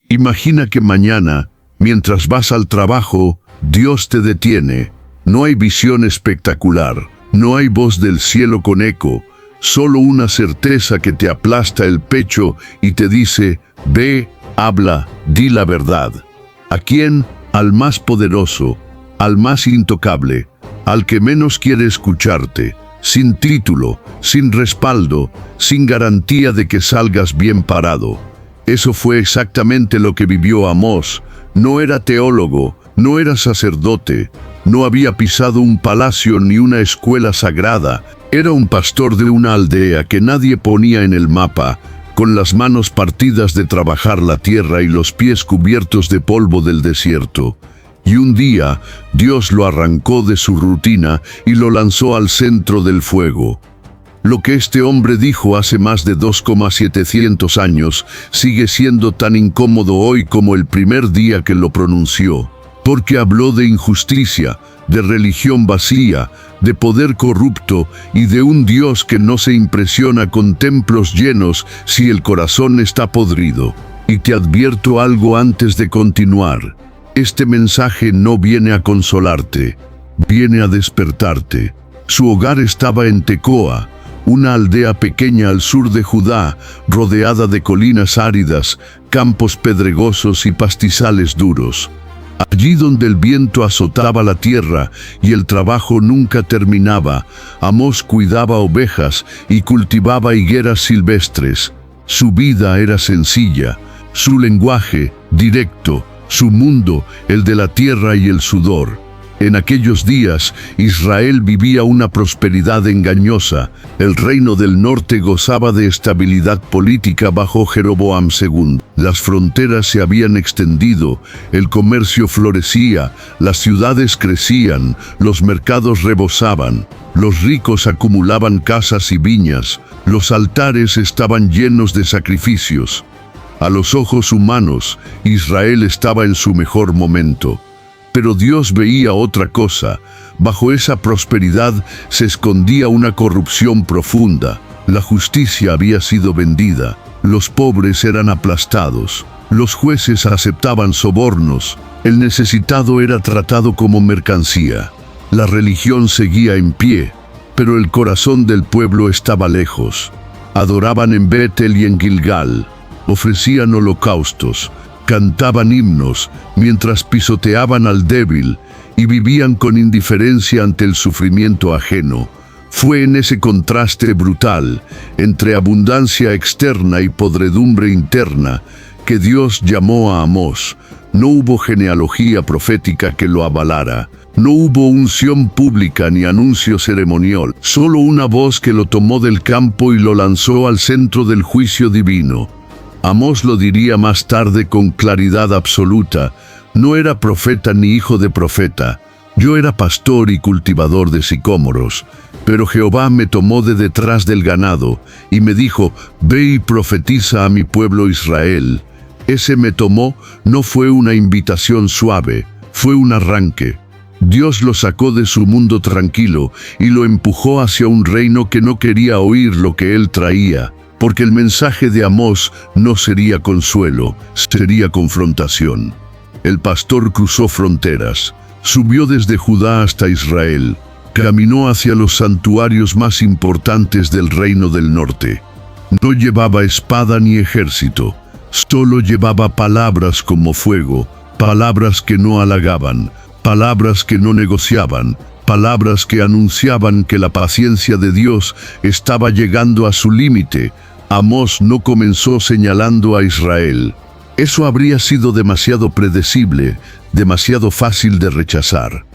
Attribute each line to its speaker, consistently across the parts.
Speaker 1: Imagina que mañana, mientras vas al trabajo, Dios te detiene. No hay visión espectacular, no hay voz del cielo con eco, solo una certeza que te aplasta el pecho y te dice: ve, habla, di la verdad. ¿A quién? Al más poderoso, al más intocable, al que menos quiere escucharte, sin título, sin respaldo, sin garantía de que salgas bien parado. Eso fue exactamente lo que vivió Amós. No era teólogo, no era sacerdote, no había pisado un palacio ni una escuela sagrada. Era un pastor de una aldea que nadie ponía en el mapa, con las manos partidas de trabajar la tierra y los pies cubiertos de polvo del desierto. Y un día, Dios lo arrancó de su rutina y lo lanzó al centro del fuego. Lo que este hombre dijo hace más de 2,700 años sigue siendo tan incómodo hoy como el primer día que lo pronunció, porque habló de injusticia, de religión vacía, de poder corrupto y de un Dios que no se impresiona con templos llenos si el corazón está podrido. Y te advierto algo antes de continuar. Este mensaje no viene a consolarte, viene a despertarte. Su hogar estaba en Tecoa, una aldea pequeña al sur de Judá, rodeada de colinas áridas, campos pedregosos y pastizales duros. Allí donde el viento azotaba la tierra y el trabajo nunca terminaba, Amós cuidaba ovejas y cultivaba higueras silvestres. Su vida era sencilla, su lenguaje directo, su mundo el de la tierra y el sudor. En aquellos días, Israel vivía una prosperidad engañosa. El reino del norte gozaba de estabilidad política bajo Jeroboam II. Las fronteras se habían extendido, el comercio florecía, las ciudades crecían, los mercados rebosaban, los ricos acumulaban casas y viñas, los altares estaban llenos de sacrificios. A los ojos humanos, Israel estaba en su mejor momento. Pero Dios veía otra cosa. Bajo esa prosperidad se escondía una corrupción profunda. La justicia había sido vendida, los pobres eran aplastados, los jueces aceptaban sobornos, el necesitado era tratado como mercancía. La religión seguía en pie, pero el corazón del pueblo estaba lejos. Adoraban en Betel y en Gilgal, ofrecían holocaustos, cantaban himnos mientras pisoteaban al débil y vivían con indiferencia ante el sufrimiento ajeno. Fue en ese contraste brutal entre abundancia externa y podredumbre interna que Dios llamó a Amós. No hubo genealogía profética que lo avalara, no hubo unción pública ni anuncio ceremonial, solo una voz que lo tomó del campo y lo lanzó al centro del juicio divino. Amós lo diría más tarde con claridad absoluta: no era profeta ni hijo de profeta, yo era pastor y cultivador de sicómoros, pero Jehová me tomó de detrás del ganado y me dijo: ve y profetiza a mi pueblo Israel. Ese me tomó no fue una invitación suave, fue un arranque. Dios lo sacó de su mundo tranquilo y lo empujó hacia un reino que no quería oír lo que él traía. Porque el mensaje de Amós no sería consuelo, sería confrontación. El pastor cruzó fronteras, subió desde Judá hasta Israel, caminó hacia los santuarios más importantes del reino del norte. No llevaba espada ni ejército, solo llevaba palabras como fuego, palabras que no halagaban, palabras que no negociaban, palabras que anunciaban que la paciencia de Dios estaba llegando a su límite. Amós no comenzó señalando a Israel. Eso habría sido demasiado predecible, demasiado fácil de rechazar.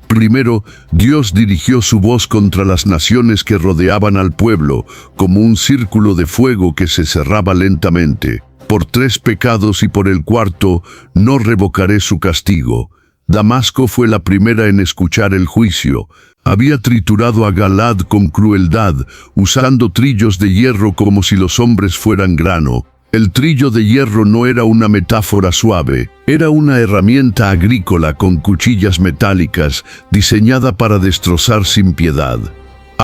Speaker 1: Primero, Dios dirigió su voz contra las naciones que rodeaban al pueblo, como un círculo de fuego que se cerraba lentamente. Por 3 pecados y por el 4, no revocaré su castigo. Damasco fue la primera en escuchar el juicio. Había triturado a Galad con crueldad, usando trillos de hierro como si los hombres fueran grano. El trillo de hierro no era una metáfora suave, era una herramienta agrícola con cuchillas metálicas, diseñada para destrozar sin piedad.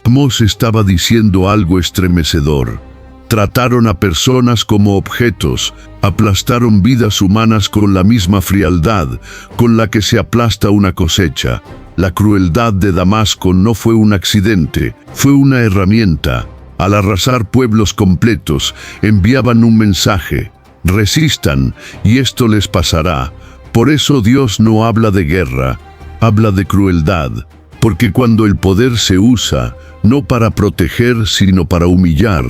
Speaker 1: Amós estaba diciendo algo estremecedor. Trataron a personas como objetos, aplastaron vidas humanas con la misma frialdad con la que se aplasta una cosecha. La crueldad de Damasco no fue un accidente, fue una herramienta. Al arrasar pueblos completos, enviaban un mensaje: resistan, y esto les pasará. Por eso Dios no habla de guerra, habla de crueldad. Porque cuando el poder se usa, no para proteger, sino para humillar,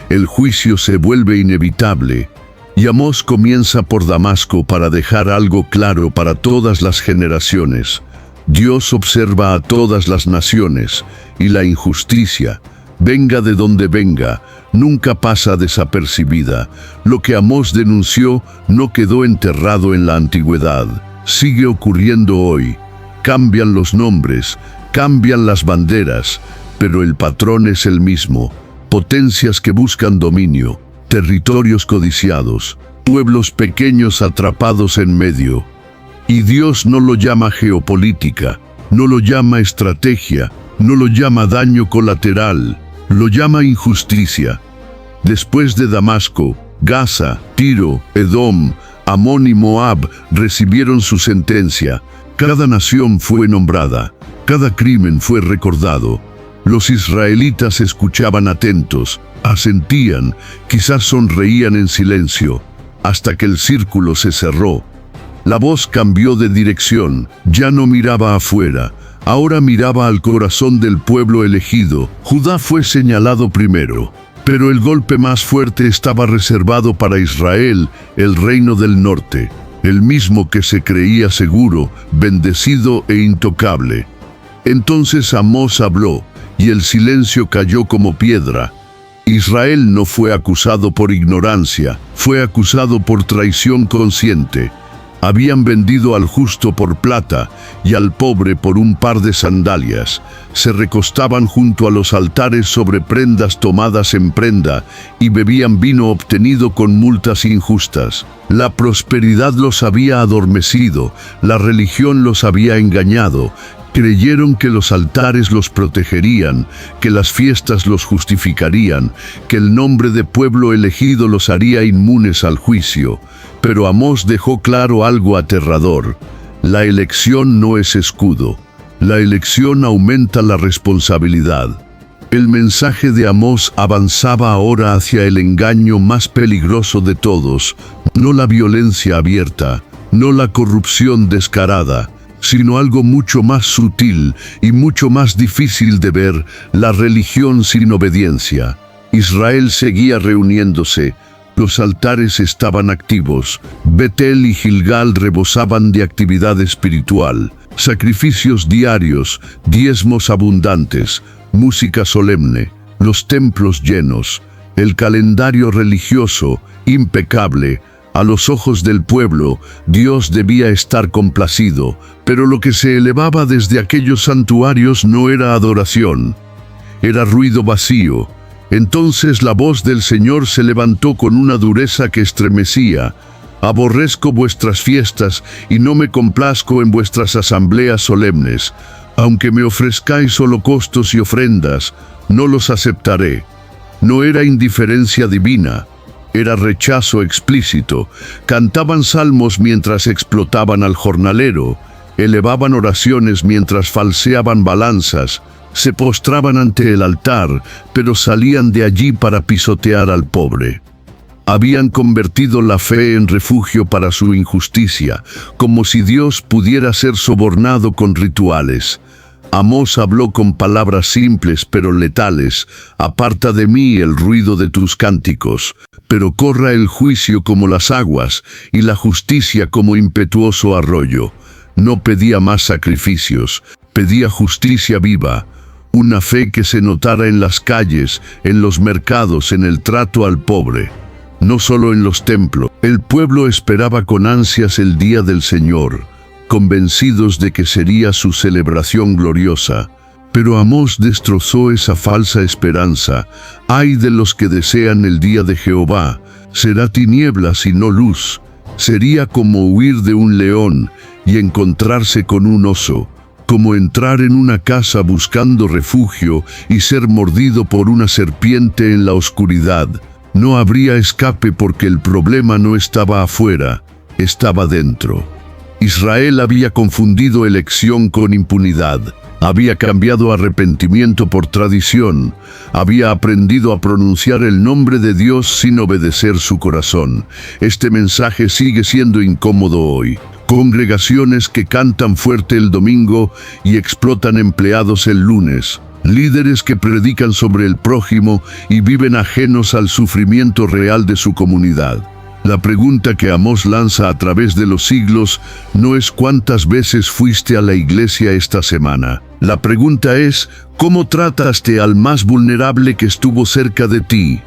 Speaker 1: el juicio se vuelve inevitable. Y Amós comienza por Damasco para dejar algo claro para todas las generaciones. Dios observa a todas las naciones, y la injusticia, venga de donde venga, nunca pasa desapercibida. Lo que Amós denunció no quedó enterrado en la antigüedad, sigue ocurriendo hoy. Cambian los nombres, cambian las banderas, pero el patrón es el mismo: potencias que buscan dominio, territorios codiciados, pueblos pequeños atrapados en medio. Y Dios no lo llama geopolítica, no lo llama estrategia, no lo llama daño colateral, lo llama injusticia. Después de Damasco, Gaza, Tiro, Edom, Amón y Moab recibieron su sentencia. Cada nación fue nombrada, cada crimen fue recordado. Los israelitas escuchaban atentos, asentían, quizás sonreían en silencio, hasta que el círculo se cerró. La voz cambió de dirección, ya no miraba afuera, ahora miraba al corazón del pueblo elegido. Judá fue señalado primero, pero el golpe más fuerte estaba reservado para Israel, el reino del norte, el mismo que se creía seguro, bendecido e intocable. Entonces Amós habló, y el silencio cayó como piedra. Israel no fue acusado por ignorancia, fue acusado por traición consciente. Habían vendido al justo por plata y al pobre por un par de sandalias. Se recostaban junto a los altares sobre prendas tomadas en prenda y bebían vino obtenido con multas injustas. La prosperidad los había adormecido, la religión los había engañado. Creyeron que los altares los protegerían, que las fiestas los justificarían, que el nombre de pueblo elegido los haría inmunes al juicio. Pero Amós dejó claro algo aterrador: la elección no es escudo, la elección aumenta la responsabilidad. El mensaje de Amós avanzaba ahora hacia el engaño más peligroso de todos, no la violencia abierta, no la corrupción descarada, sino algo mucho más sutil y mucho más difícil de ver: la religión sin obediencia. Israel seguía reuniéndose, los altares estaban activos, Betel y Gilgal rebosaban de actividad espiritual, sacrificios diarios, diezmos abundantes, música solemne, los templos llenos, el calendario religioso impecable. A los ojos del pueblo, Dios debía estar complacido, pero lo que se elevaba desde aquellos santuarios no era adoración, era ruido vacío. Entonces la voz del Señor se levantó con una dureza que estremecía: aborrezco vuestras fiestas y no me complazco en vuestras asambleas solemnes. Aunque me ofrezcáis holocaustos y ofrendas, no los aceptaré. No era indiferencia divina, era rechazo explícito. Cantaban salmos mientras explotaban al jornalero, elevaban oraciones mientras falseaban balanzas, se postraban ante el altar, pero salían de allí para pisotear al pobre. Habían convertido la fe en refugio para su injusticia, como si Dios pudiera ser sobornado con rituales. Amós habló con palabras simples pero letales: aparta de mí el ruido de tus cánticos, pero corra el juicio como las aguas y la justicia como impetuoso arroyo. No pedía más sacrificios, pedía justicia viva, una fe que se notara en las calles, en los mercados, en el trato al pobre. No solo en los templos. El pueblo esperaba con ansias el día del Señor, convencidos de que sería su celebración gloriosa. Pero Amós destrozó esa falsa esperanza. Ay de los que desean el día de Jehová, será tinieblas y no luz. Sería como huir de un león y encontrarse con un oso, como entrar en una casa buscando refugio y ser mordido por una serpiente en la oscuridad. No habría escape porque el problema no estaba afuera, estaba dentro. Israel había confundido elección con impunidad. Había cambiado arrepentimiento por tradición. Había aprendido a pronunciar el nombre de Dios sin obedecer su corazón. Este mensaje sigue siendo incómodo hoy. Congregaciones que cantan fuerte el domingo y explotan empleados el lunes. Líderes que predican sobre el prójimo y viven ajenos al sufrimiento real de su comunidad. La pregunta que Amós lanza a través de los siglos no es ¿cuántas veces fuiste a la iglesia esta semana? La pregunta es ¿cómo trataste al más vulnerable que estuvo cerca de ti?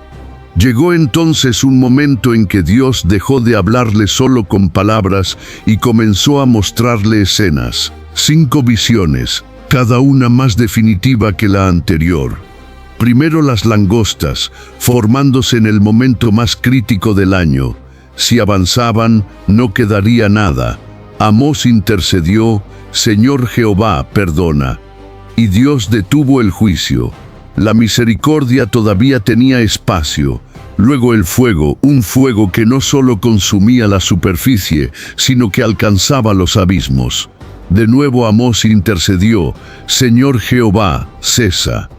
Speaker 1: Llegó entonces un momento en que Dios dejó de hablarle solo con palabras y comenzó a mostrarle escenas. 5 visiones, cada una más definitiva que la anterior. Primero las langostas, formándose en el momento más crítico del año. Si avanzaban, no quedaría nada. Amós intercedió, Señor Jehová, perdona. Y Dios detuvo el juicio. La misericordia todavía tenía espacio. Luego el fuego, un fuego que no solo consumía la superficie, sino que alcanzaba los abismos. De nuevo Amós intercedió, Señor Jehová, cesa.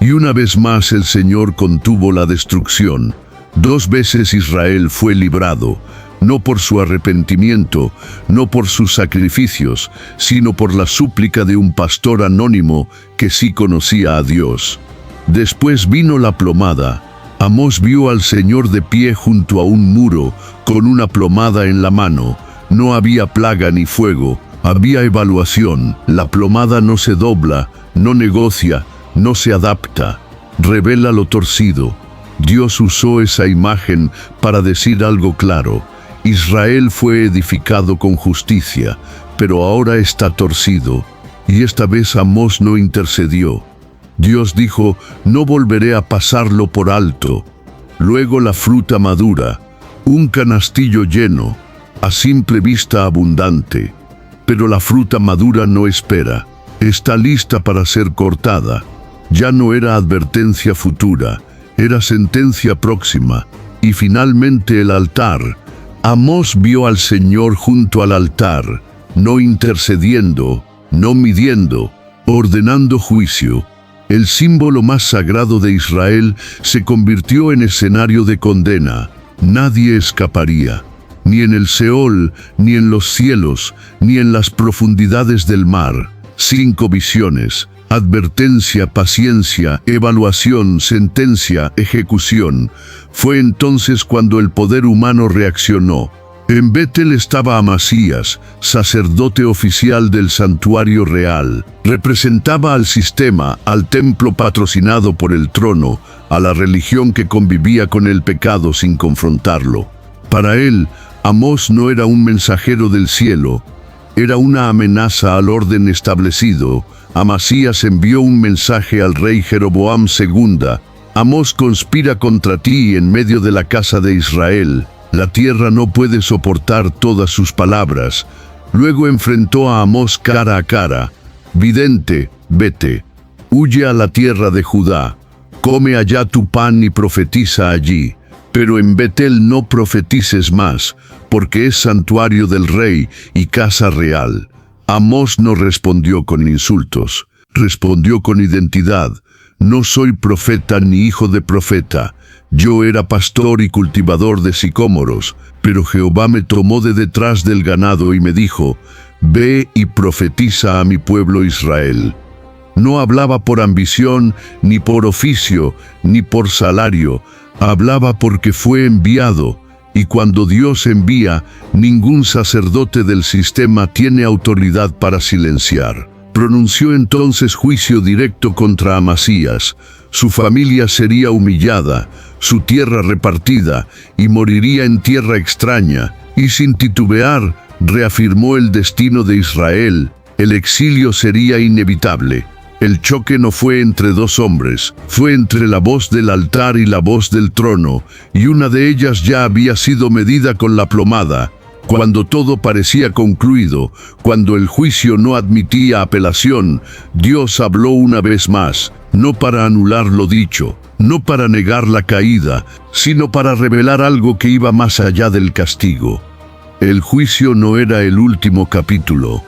Speaker 1: Y una vez más el Señor contuvo la destrucción. 2 veces Israel fue librado, no por su arrepentimiento, no por sus sacrificios, sino por la súplica de un pastor anónimo que sí conocía a Dios. Después vino la plomada. Amós vio al Señor de pie junto a un muro, con una plomada en la mano. No había plaga ni fuego, había evaluación. La plomada no se dobla, no negocia, no se adapta, revela lo torcido. Dios usó esa imagen para decir algo claro. Israel fue edificado con justicia, pero ahora está torcido. Y esta vez Amós no intercedió. Dios dijo, no volveré a pasarlo por alto. Luego la fruta madura, un canastillo lleno, a simple vista abundante. Pero la fruta madura no espera, está lista para ser cortada. Ya no era advertencia futura, era sentencia próxima. Y finalmente el altar. Amós vio al Señor junto al altar, no intercediendo, no midiendo, ordenando juicio. El símbolo más sagrado de Israel se convirtió en escenario de condena. Nadie escaparía, ni en el Seol, ni en los cielos, ni en las profundidades del mar. 5 visiones. Advertencia, paciencia, evaluación, sentencia, ejecución. Fue entonces cuando el poder humano reaccionó. En Betel estaba Amasías, sacerdote oficial del santuario real. Representaba al sistema, al templo patrocinado por el trono, a la religión que convivía con el pecado sin confrontarlo. Para él, Amós no era un mensajero del cielo, era una amenaza al orden establecido. Amasías envió un mensaje al rey Jeroboam II. Amós conspira contra ti en medio de la casa de Israel. La tierra no puede soportar todas sus palabras. Luego enfrentó a Amós cara a cara. Vidente, vete. Huye a la tierra de Judá. Come allá tu pan y profetiza allí. Pero en Betel no profetices más, porque es santuario del rey y casa real. Amós no respondió con insultos, respondió con identidad. No soy profeta ni hijo de profeta. Yo era pastor y cultivador de sicómoros, pero Jehová me tomó de detrás del ganado y me dijo, ve y profetiza a mi pueblo Israel. No hablaba por ambición, ni por oficio, ni por salario. Hablaba porque fue enviado. Y cuando Dios envía, ningún sacerdote del sistema tiene autoridad para silenciar. Pronunció entonces juicio directo contra Amasías. Su familia sería humillada, su tierra repartida, y moriría en tierra extraña. Y sin titubear, reafirmó el destino de Israel. El exilio sería inevitable. El choque no fue entre 2 hombres, fue entre la voz del altar y la voz del trono, y una de ellas ya había sido medida con la plomada. Cuando todo parecía concluido, cuando el juicio no admitía apelación, Dios habló una vez más, no para anular lo dicho, no para negar la caída, sino para revelar algo que iba más allá del castigo. El juicio no era el último capítulo.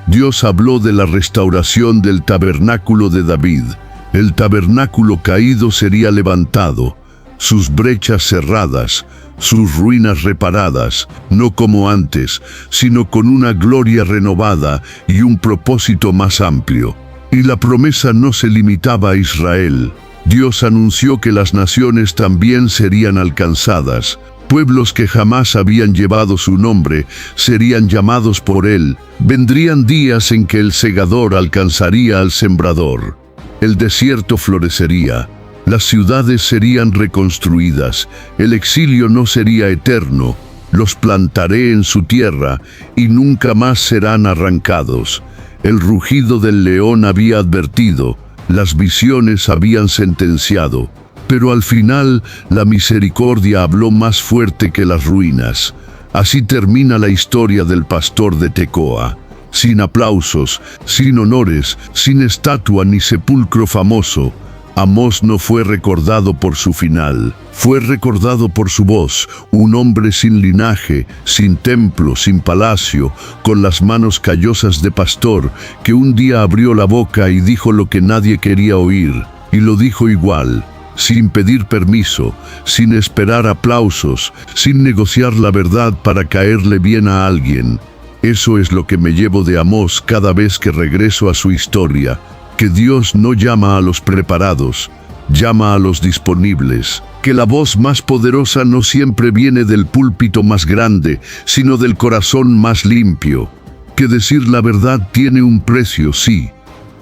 Speaker 1: Dios habló de la restauración del tabernáculo de David. El tabernáculo caído sería levantado, sus brechas cerradas, sus ruinas reparadas, no como antes, sino con una gloria renovada y un propósito más amplio. Y la promesa no se limitaba a Israel. Dios anunció que las naciones también serían alcanzadas. Pueblos que jamás habían llevado su nombre serían llamados por él. Vendrían días en que el segador alcanzaría al sembrador. El desierto florecería. Las ciudades serían reconstruidas. El exilio no sería eterno. Los plantaré en su tierra y nunca más serán arrancados. El rugido del león había advertido. Las visiones habían sentenciado. Pero al final, la misericordia habló más fuerte que las ruinas. Así termina la historia del pastor de Tecoa. Sin aplausos, sin honores, sin estatua ni sepulcro famoso, Amós no fue recordado por su final. Fue recordado por su voz, un hombre sin linaje, sin templo, sin palacio, con las manos callosas de pastor, que un día abrió la boca y dijo lo que nadie quería oír, y lo dijo igual, sin pedir permiso, sin esperar aplausos, sin negociar la verdad para caerle bien a alguien. Eso es lo que me llevo de Amós cada vez que regreso a su historia, que Dios no llama a los preparados, llama a los disponibles, que la voz más poderosa no siempre viene del púlpito más grande, sino del corazón más limpio, que decir la verdad tiene un precio, sí,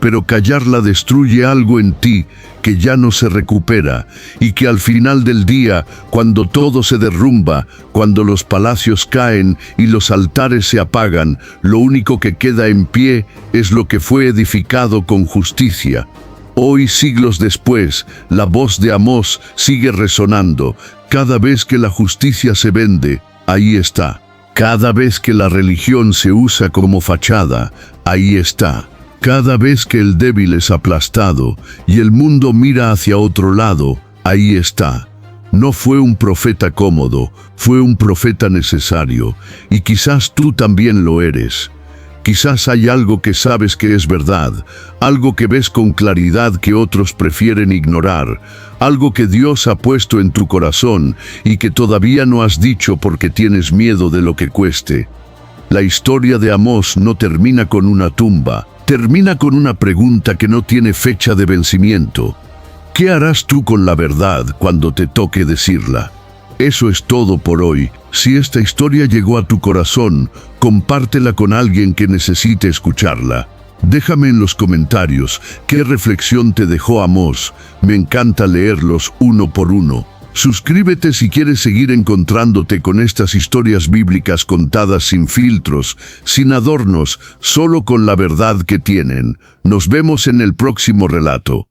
Speaker 1: pero callarla destruye algo en ti que ya no se recupera, y que al final del día, cuando todo se derrumba, cuando los palacios caen y los altares se apagan, lo único que queda en pie es lo que fue edificado con justicia. Hoy, siglos después, la voz de Amós sigue resonando. Cada vez que la justicia se vende, ahí está. Cada vez que la religión se usa como fachada, ahí está. Cada vez que el débil es aplastado y el mundo mira hacia otro lado, ahí está. No fue un profeta cómodo, fue un profeta necesario, y quizás tú también lo eres. Quizás hay algo que sabes que es verdad, algo que ves con claridad que otros prefieren ignorar, algo que Dios ha puesto en tu corazón y que todavía no has dicho porque tienes miedo de lo que cueste. La historia de Amós no termina con una tumba. Termina con una pregunta que no tiene fecha de vencimiento. ¿Qué harás tú con la verdad cuando te toque decirla? Eso es todo por hoy. Si esta historia llegó a tu corazón, compártela con alguien que necesite escucharla. Déjame en los comentarios qué reflexión te dejó Amós. Me encanta leerlos uno por uno. Suscríbete si quieres seguir encontrándote con estas historias bíblicas contadas sin filtros, sin adornos, solo con la verdad que tienen. Nos vemos en el próximo relato.